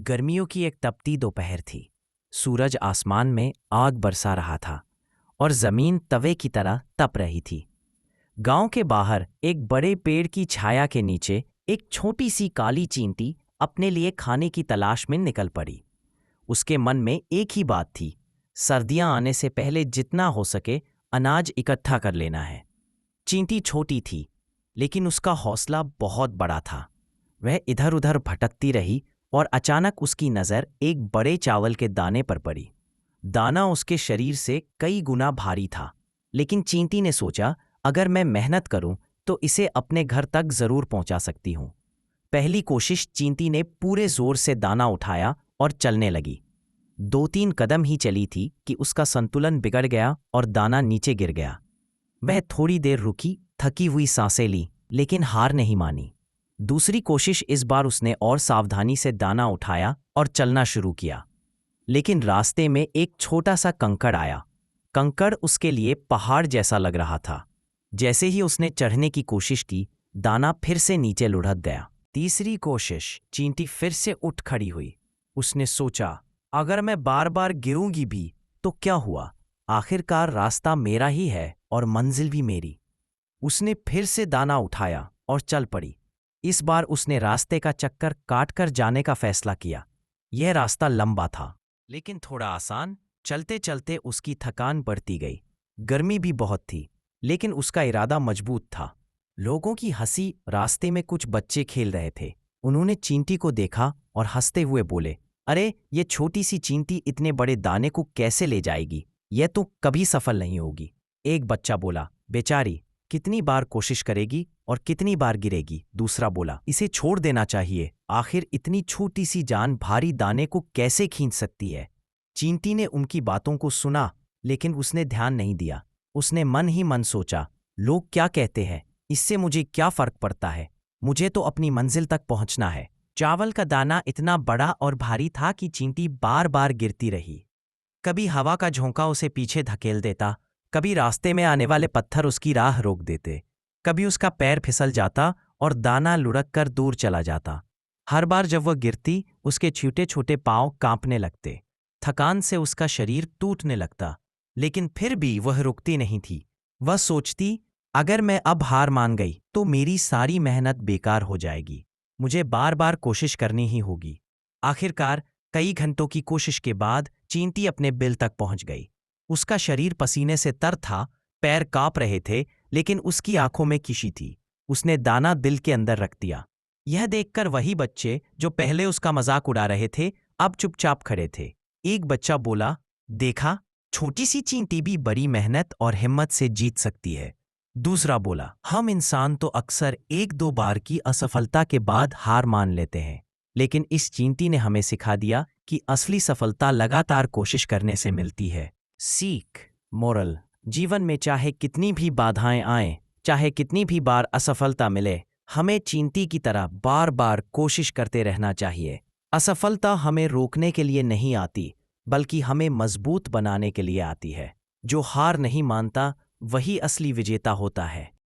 गर्मियों की एक तपती दोपहर थी। सूरज आसमान में आग बरसा रहा था और जमीन तवे की तरह तप रही थी। गांव के बाहर एक बड़े पेड़ की छाया के नीचे एक छोटी सी काली चींटी अपने लिए खाने की तलाश में निकल पड़ी। उसके मन में एक ही बात थी, सर्दियां आने से पहले जितना हो सके अनाज इकट्ठा कर लेना है। चींटी छोटी थी, लेकिन उसका हौसला बहुत बड़ा था। वह इधर उधर भटकती रही और अचानक उसकी नज़र एक बड़े चावल के दाने पर पड़ी। दाना उसके शरीर से कई गुना भारी था, लेकिन चींटी ने सोचा, अगर मैं मेहनत करूं तो इसे अपने घर तक जरूर पहुंचा सकती हूं। पहली कोशिश चींटी ने पूरे जोर से दाना उठाया और चलने लगी। 2-3 कदम ही चली थी कि उसका संतुलन बिगड़ गया और दाना नीचे गिर गया। वह थोड़ी देर रुकी, थकी हुई सांसें ली, लेकिन हार नहीं मानी। दूसरी कोशिश, इस बार उसने और सावधानी से दाना उठाया और चलना शुरू किया। लेकिन रास्ते में एक छोटा सा कंकड़ आया। कंकड़ उसके लिए पहाड़ जैसा लग रहा था। जैसे ही उसने चढ़ने की कोशिश की, दाना फिर से नीचे लुढ़क गया। तीसरी कोशिश, चींटी फिर से उठ खड़ी हुई। उसने सोचा, अगर मैं बार बार गिरूंगी भी तो क्या हुआ, आखिरकार रास्ता मेरा ही है और मंजिल भी मेरी। उसने फिर से दाना उठाया और चल पड़ी। इस बार उसने रास्ते का चक्कर काटकर जाने का फैसला किया। यह रास्ता लंबा था, लेकिन थोड़ा आसान। चलते चलते उसकी थकान बढ़ती गई। गर्मी भी बहुत थी, लेकिन उसका इरादा मजबूत था। लोगों की हंसी, रास्ते में कुछ बच्चे खेल रहे थे। उन्होंने चींटी को देखा और हंसते हुए बोले, अरे ये छोटी सी चींटी इतने बड़े दाने को कैसे ले जाएगी, यह तो कभी सफल नहीं होगी। एक बच्चा बोला, बेचारी, कितनी बार कोशिश करेगी और कितनी बार गिरेगी। दूसरा बोला, इसे छोड़ देना चाहिए, आखिर इतनी छोटी सी जान भारी दाने को कैसे खींच सकती है। चींटी ने उनकी बातों को सुना, लेकिन उसने ध्यान नहीं दिया। उसने मन ही मन सोचा, लोग क्या कहते हैं, इससे मुझे क्या फर्क पड़ता है, मुझे तो अपनी मंजिल तक पहुंचना है। चावल का दाना इतना बड़ा और भारी था कि चींटी बार बार गिरती रही। कभी हवा का झोंका उसे पीछे धकेल देता, कभी रास्ते में आने वाले पत्थर उसकी राह रोक देते, कभी उसका पैर फिसल जाता और दाना लुढ़क कर दूर चला जाता। हर बार जब वह गिरती, उसके छोटे छोटे पांव कांपने लगते, थकान से उसका शरीर टूटने लगता, लेकिन फिर भी वह रुकती नहीं थी। वह सोचती, अगर मैं अब हार मान गई तो मेरी सारी मेहनत बेकार हो जाएगी, मुझे बार बार कोशिश करनी ही होगी। आखिरकार कई घंटों की कोशिश के बाद चींटी अपने बिल तक पहुंच गई। उसका शरीर पसीने से तर था, पैर कांप रहे थे, लेकिन उसकी आंखों में खुशी थी। उसने दाना दिल के अंदर रख दिया। यह देखकर वही बच्चे जो पहले उसका मजाक उड़ा रहे थे, अब चुपचाप खड़े थे। एक बच्चा बोला, देखा, छोटी सी चींटी भी बड़ी मेहनत और हिम्मत से जीत सकती है। दूसरा बोला, हम इंसान तो अक्सर 1-2 बार की असफलता के बाद हार मान लेते हैं, लेकिन इस चींटी ने हमें सिखा दिया कि असली सफलता लगातार कोशिश करने से मिलती है। सीख, मोरल, जीवन में चाहे कितनी भी बाधाएं आएं, चाहे कितनी भी बार असफलता मिले, हमें चींटी की तरह बार बार कोशिश करते रहना चाहिए। असफलता हमें रोकने के लिए नहीं आती, बल्कि हमें मजबूत बनाने के लिए आती है। जो हार नहीं मानता, वही असली विजेता होता है।